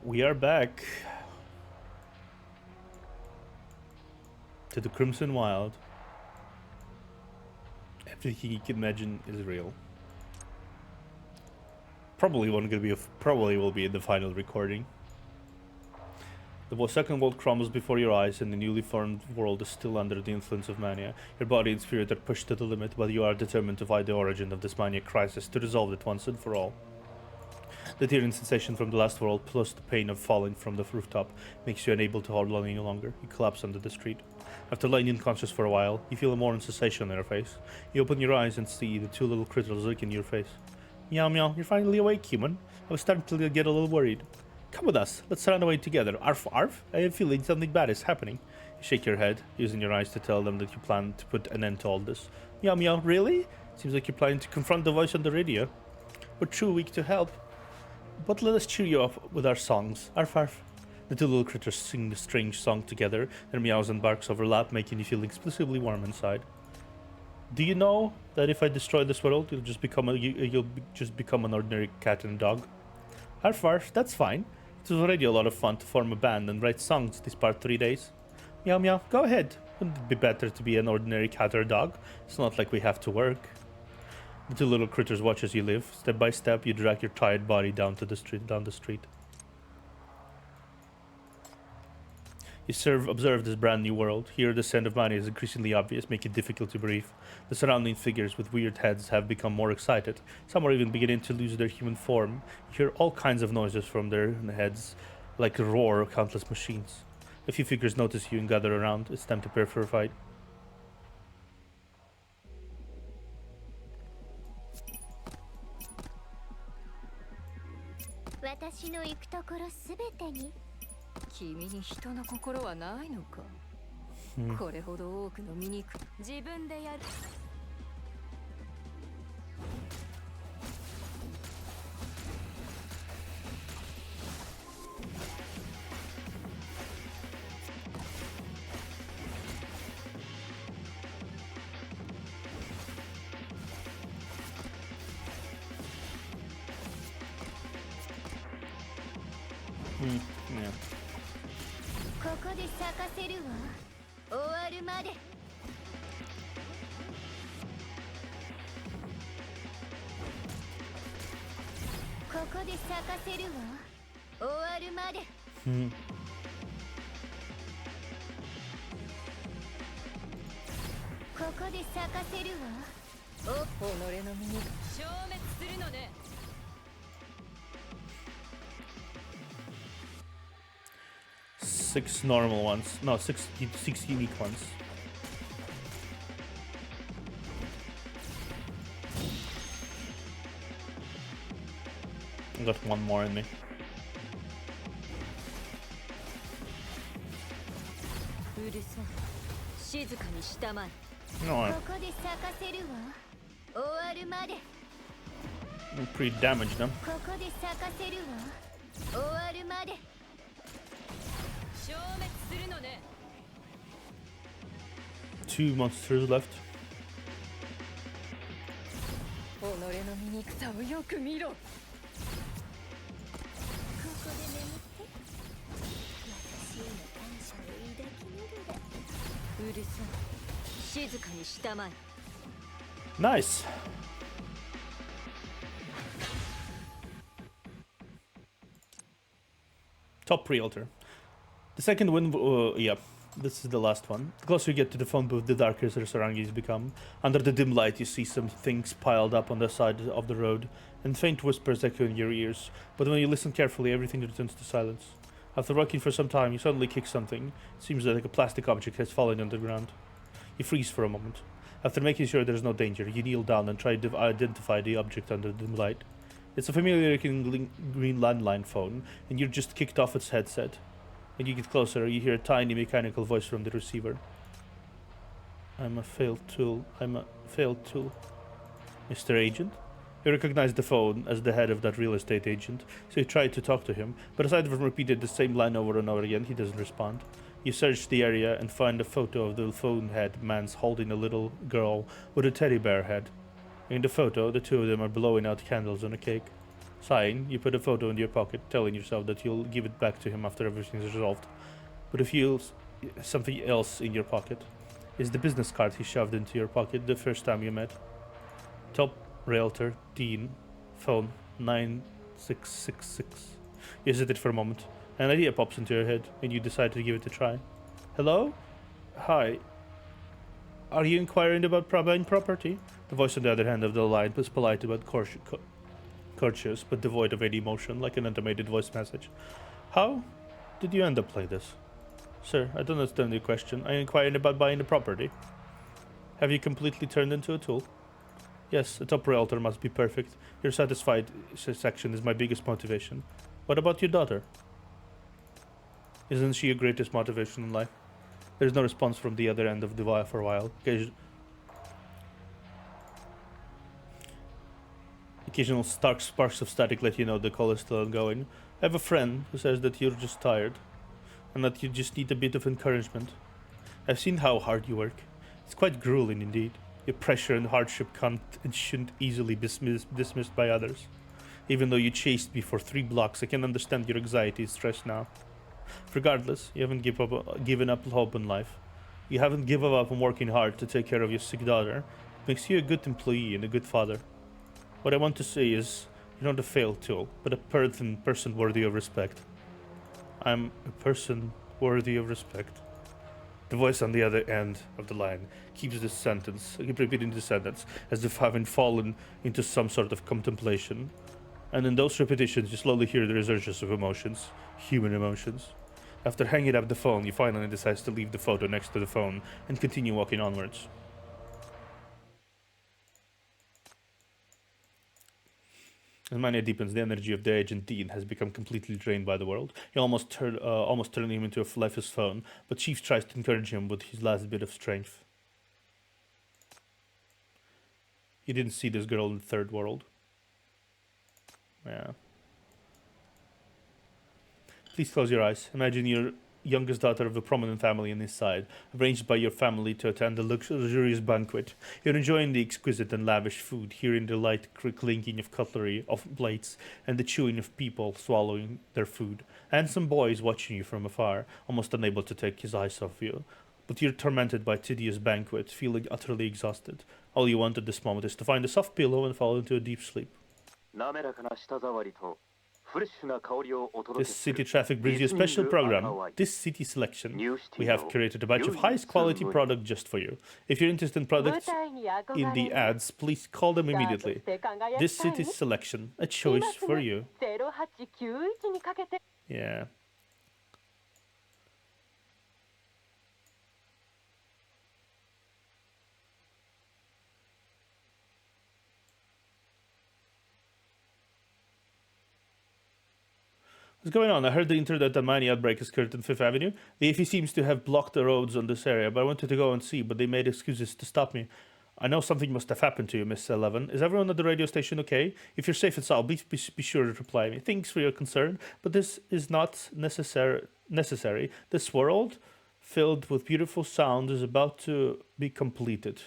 We are back to the Crimson Wild. Everything you can imagine is real. Probably will be in the final recording. The second world crumbles before your eyes, and the newly formed world is still under the influence of mania. Your body and spirit are pushed to the limit, but you are determined to find the origin of this mania crisis to resolve it once and for all. The tearing sensation from the last world, plus the pain of falling from the rooftop, makes you unable to hold on any longer. You collapse under the street. After lying unconscious for a while, you feel a morning sensation on your face. You open your eyes and see the two little critters looking in your face. Meow meow, you're finally awake, human. I was starting to get a little worried. Come with us, let's run away together. Arf arf, I have a feeling something bad is happening. You shake your head, using your eyes to tell them that you plan to put an end to all this. Meow meow, really? Seems like you're planning to confront the voice on the radio. We're too weak to help. But let us cheer you up with our songs. Arf arf. The two little critters sing the strange song together. Their meows and barks overlap, making you feel inexplicably warm inside. Do you know that if I destroy this world, you'll just become an ordinary cat and dog? Arf arf, that's fine. It was already a lot of fun to form a band and write songs these past 3 days. Meow meow, go ahead. Wouldn't it be better to be an ordinary cat or dog? It's not like we have to work. The two little critters watch as you live. Step by step, you drag your tired body down the street. You observe this brand new world. Here, the scent of mania is increasingly obvious, making it difficult to breathe. The surrounding figures with weird heads have become more excited. Some are even beginning to lose their human form. You hear all kinds of noises from their heads, like the roar of countless machines. A few figures notice you and gather around. It's time to prepare for a fight. 私の行くところすべてに君に人の心はないのか、これほど多くの醜自分でやるここで咲かせるわ終わるまでここで咲かせるわ終わるまでここで咲かせるわ己の身に消滅するのね 6 normal ones. No, six unique ones. I got one more in me. No, I'm pretty damaged now. 2 monsters left. 己の醜さをよく見ろここで眠って私への感謝を抱きながらうるさい静かにしたまえ Nice. Top pre-altar. The second win, yeah, this is the last one. The closer you get to the phone booth, the darker the surroundings become. Under the dim light, you see some things piled up on the side of the road, and faint whispers echo in your ears. But when you listen carefully, everything returns to silence. After walking for some time, you suddenly kick something. It seems like a plastic object has fallen on the ground. You freeze for a moment. After making sure there's no danger, you kneel down and try to identify the object under the dim light. It's a familiar-looking green landline phone, and you're just kicked off its headset. When you get closer, you hear a tiny mechanical voice from the receiver. I'm a failed tool. Mr. Agent? You recognize the phone as the head of that real estate agent, so you try to talk to him, but aside from repeating the same line over and over again, he doesn't respond. You search the area and find a photo of the phone head man's holding a little girl with a teddy bear head. In the photo, the two of them are blowing out candles on a cake. Sighing, you put a photo in your pocket, telling yourself that you'll give it back to him after everything's resolved. But if you something else in your pocket is the business card he shoved into your pocket the first time you met. Top realtor, Dean, phone 9666. You hesitate for a moment. An idea pops into your head, and you decide to give it a try. Hello? Hi. Are you inquiring about buying property? The voice on the other end of the line was polite but courteous, but devoid of any emotion, like an automated voice message. How did you end up like this? Sir, I don't understand your question. Are you inquiring about buying the property? Have you completely turned into a tool? Yes, a top realtor must be perfect. Your satisfaction is my biggest motivation. What about your daughter? Isn't she your greatest motivation in life? There's no response from the other end of the wire for a while. Occasional stark sparks of static let you know the call is still ongoing. I have a friend who says that you're just tired and that you just need a bit of encouragement. I've seen how hard you work. It's quite grueling indeed. Your pressure and hardship can't and shouldn't easily be dismissed by others. Even though you chased me for 3 blocks, I can understand your anxiety and stress now. Regardless, you haven't given up hope in life. You haven't given up on working hard to take care of your sick daughter. It makes you a good employee and a good father. What I want to say is, you're not a failed tool, but a person worthy of respect. I'm a person worthy of respect. The voice on the other end of the line keeps repeating this sentence, as if having fallen into some sort of contemplation. And in those repetitions, you slowly hear the resurgence of emotions, human emotions. After hanging up the phone, you finally decide to leave the photo next to the phone and continue walking onwards. As mania deepens, the energy of the agent Dean has become completely drained by the world. He almost turned him into a lifeless phone, but Chief tries to encourage him with his last bit of strength. You didn't see this girl in the third world. Yeah. Please close your eyes. Imagine your youngest daughter of a prominent family on his side, arranged by your family to attend a luxurious banquet. You're enjoying the exquisite and lavish food, hearing the light clinking of cutlery, of plates, and the chewing of people swallowing their food. And some boys watching you from afar, almost unable to take his eyes off you. But you're tormented by a tedious banquet, feeling utterly exhausted. All you want at this moment is to find a soft pillow and fall into a deep sleep. This city traffic brings you a special program, This City Selection. We have curated a batch of highest quality product just for you. If you're interested in products in the ads, please call them immediately. This City Selection, a choice for you. Yeah. What's going on? I heard the internet that mining outbreak is occurred on 5th Avenue. The AV seems to have blocked the roads on this area, but I wanted to go and see, but they made excuses to stop me. I know something must have happened to you, Miss 11. Is everyone at the radio station okay? If you're safe and sound, please be sure to reply me. Thanks for your concern, but this is not necessary. This world, filled with beautiful sound, is about to be completed.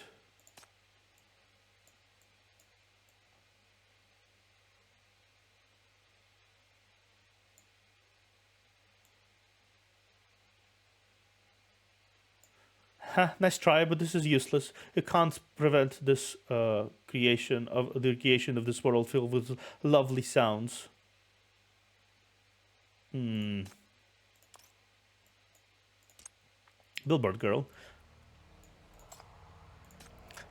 Nice try, but this is useless. You can't prevent this creation of this world filled with lovely sounds. Billboard girl.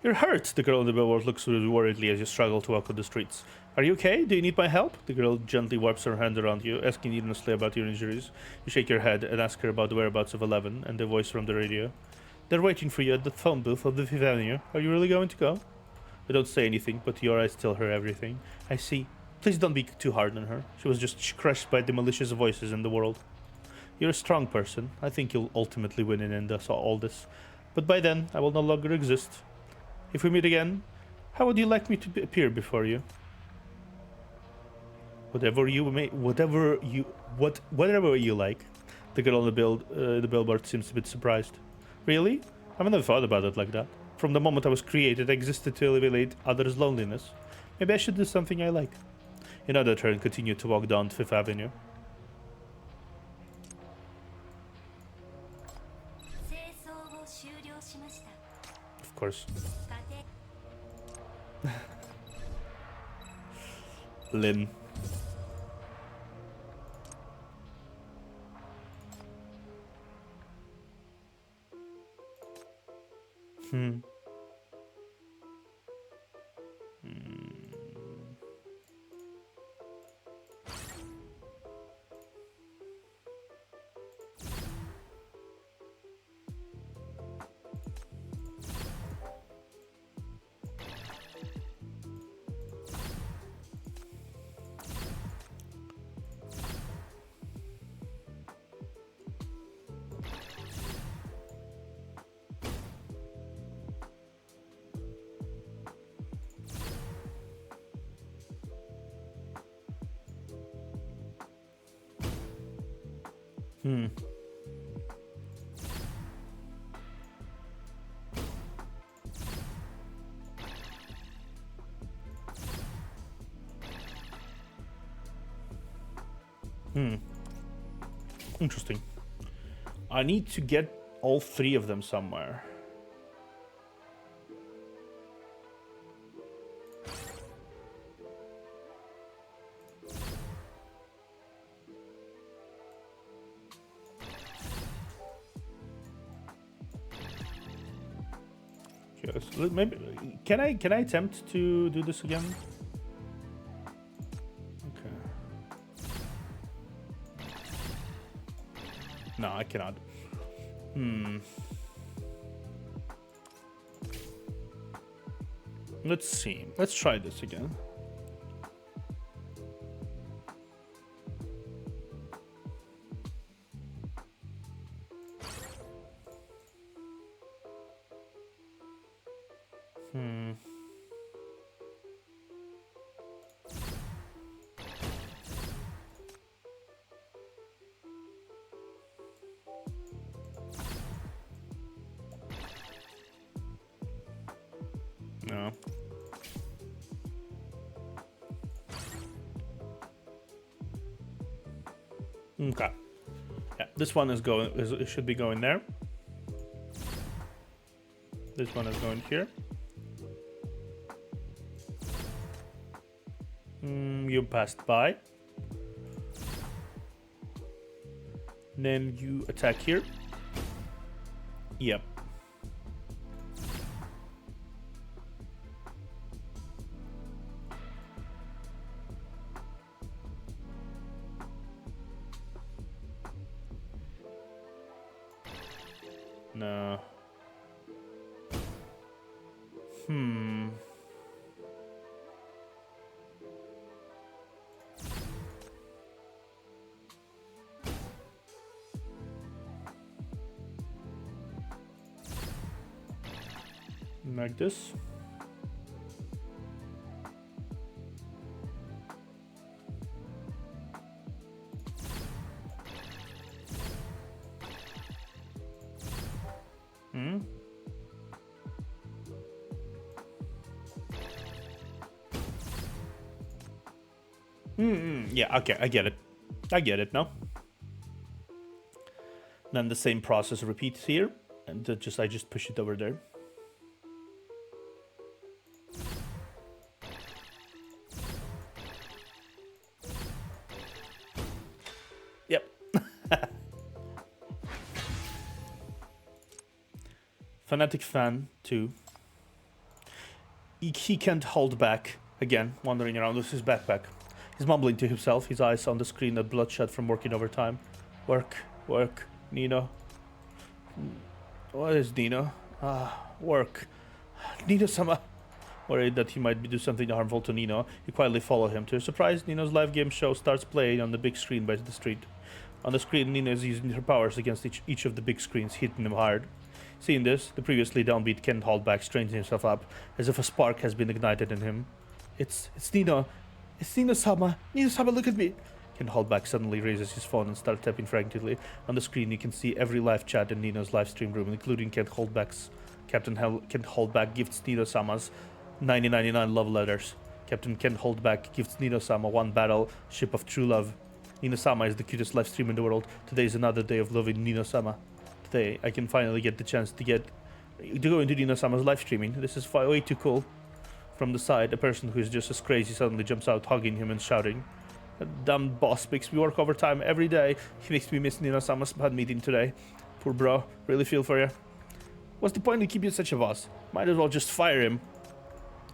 You're hurt. The girl on the billboard looks worriedly as you struggle to walk on the streets. Are you okay? Do you need my help? The girl gently wraps her hand around you, asking earnestly about your injuries. You shake your head and ask her about the whereabouts of 11 and the voice from the radio. They're waiting for you at the phone booth of the 5th Avenue. Are you really going to go? I don't say anything, but your eyes tell her everything. I see. Please don't be too hard on her. She was just crushed by the malicious voices in the world. You're a strong person. I think you'll ultimately win and end all this. But by then, I will no longer exist. If we meet again, how would you like me to appear before you? Whatever you like. The girl on the billboard seems a bit surprised. Really? I've never thought about it like that. From the moment I was created, I existed to alleviate others' loneliness. Maybe I should do something I like. Another turn, continue to walk down Fifth Avenue. Of course. Lynn. Interesting. I need to get all three of them somewhere. Yes. Maybe can I attempt to do this again? Okay. No, I cannot. Let's see. Let's try this again. No. Okay. Yeah, this one is going. It should be going there. This one is going here. You passed by. Then you attack here. Yep. No. Like this. Yeah, okay, I get it. I get it now. Then the same process repeats here, and I just push it over there. Yep. Fanatic fan 2. He can't hold back. Again, wandering around with his backpack. He's mumbling to himself, his eyes on the screen, that bloodshot from working overtime. Work, work, Nino. What is Nino? Work. Nino-sama. Worried that he might do something harmful to Nino, you quietly follow him. To his surprise, Nino's live game show starts playing on the big screen by the street. On the screen, Nino is using her powers against each of the big screens, hitting them hard. Seeing this, the previously downbeat can't hold back, straightening himself up, as if a spark has been ignited in him. It's Nino. It's Nino-sama. Nino-sama, look at me. Ken Holdback suddenly raises his phone and starts tapping frantically. On the screen, you can see every live chat in Nino's live stream room, including Ken Holdback's. Ken Holdback gifts Nino-sama's 1999 love letters. Captain Ken Holdback gives Nino-sama one battleship of true love. Nino-sama is the cutest live stream in the world. Today is another day of loving Nino-sama. Today, I can finally get the chance to go into Nino-sama's live streaming. This is way too cool. From the side, a person who is just as crazy suddenly jumps out, hugging him and shouting. That dumb boss makes me work overtime every day. He makes me miss Nino-sama's bad meeting today. Poor bro, really feel for you. What's the point in keeping such a boss? Might as well just fire him.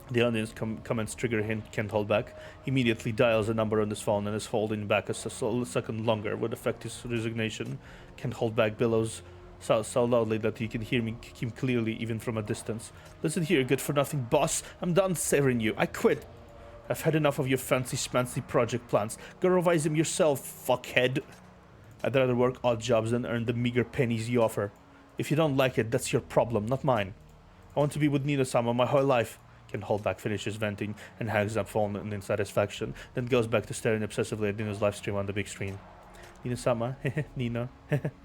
The audience comments trigger Ken Holdback. He immediately dials a number on his phone and is holding back a second longer would affect his resignation. Ken Holdback billows so loudly that you can hear him clearly even from a distance. Listen here, good for nothing boss. I'm done saving you. I quit. I've had enough of your fancy schmancy project plans. Go revise them yourself, fuckhead. I'd rather work odd jobs than earn the meager pennies you offer. If you don't like it, that's your problem, not mine. I want to be with Nino-sama my whole life. Ken Holdback finishes venting and hangs up phone in satisfaction, then goes back to staring obsessively at Nino's live stream on the big screen. Nino-sama, Nino,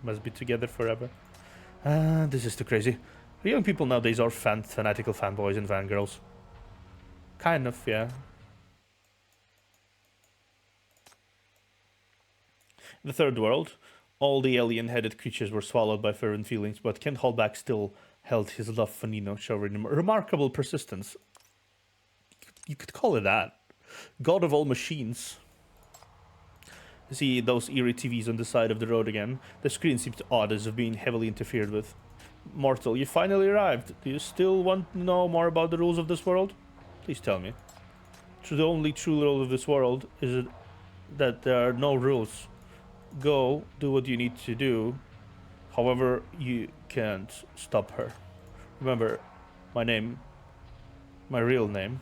must be together forever. This is too crazy. Young people nowadays are fanatical fanboys and fangirls. Kind of, yeah. In the third world, all the alien-headed creatures were swallowed by fervent feelings, but Ken Holdback still held his love for Nino, showing him remarkable persistence. You could call it that. God of all machines. See those eerie TVs on the side of the road again. The screen seems odd, as if being heavily interfered with. Mortal, you finally arrived. Do you still want to know more about the rules of this world? Please tell me. The only true rule of this world is that there are no rules. Go, do what you need to do. However, you can't stop her. Remember, my real name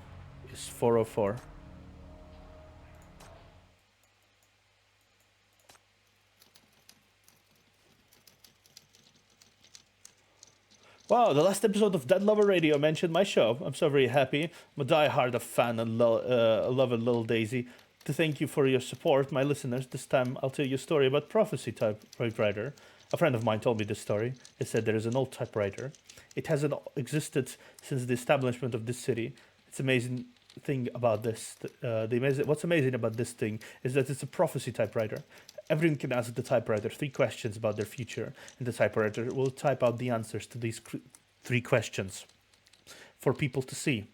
is 404. Wow, the last episode of Dead Lover Radio mentioned my show. I'm so very happy. I'm a die-hard fan and love a little Daisy. To thank you for your support, my listeners, this time I'll tell you a story about Prophecy typewriter. A friend of mine told me this story. He said there is an old typewriter. It hasn't existed since the establishment of this city. It's amazing thing about this. What's amazing about this thing is that it's a prophecy typewriter. Everyone can ask the typewriter 3 questions about their future, and the typewriter will type out the answers to these 3 questions for people to see.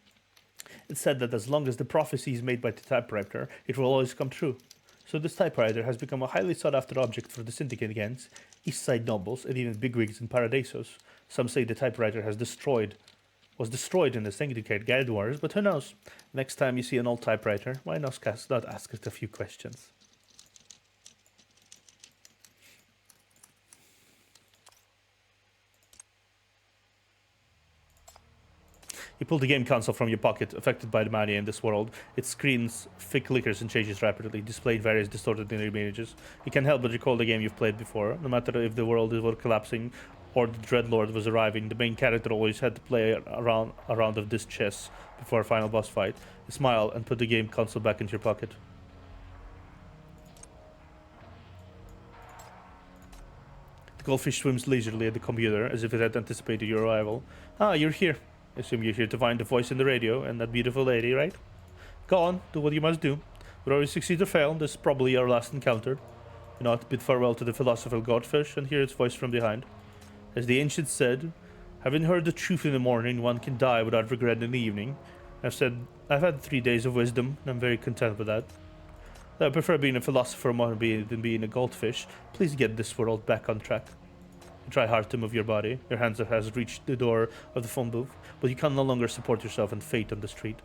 It's said that as long as the prophecy is made by the typewriter, it will always come true. So this typewriter has become a highly sought-after object for the syndicate gangs, East Side nobles, and even bigwigs in Paradisos. Some say the typewriter was destroyed in the syndicate guild wars, but who knows? Next time you see an old typewriter, why not ask it a few questions? You pull the game console from your pocket, affected by the mania in this world. Its screens flickers and changes rapidly, displaying various distorted images. You can't help but recall the game you've played before. No matter if the world was collapsing or the Dreadlord was arriving, the main character always had to play a round of this chess before a final boss fight. You smile and put the game console back into your pocket. The goldfish swims leisurely at the computer, as if it had anticipated your arrival. Ah, you're here. I assume you're here to find the voice in the radio and that beautiful lady, right? Go on, do what you must do. Whether you succeed or fail, this is probably our last encounter. You know, bid farewell to the philosophical godfish and hear its voice from behind. As the ancients said, having heard the truth in the morning, one can die without regret in the evening. I've had 3 days of wisdom, and I'm very content with that. Though I prefer being a philosopher more than being a goldfish, please get this world back on track. You try hard to move your body. Your hands have reached the door of the phone booth, but you can no longer support yourself and fate on the street.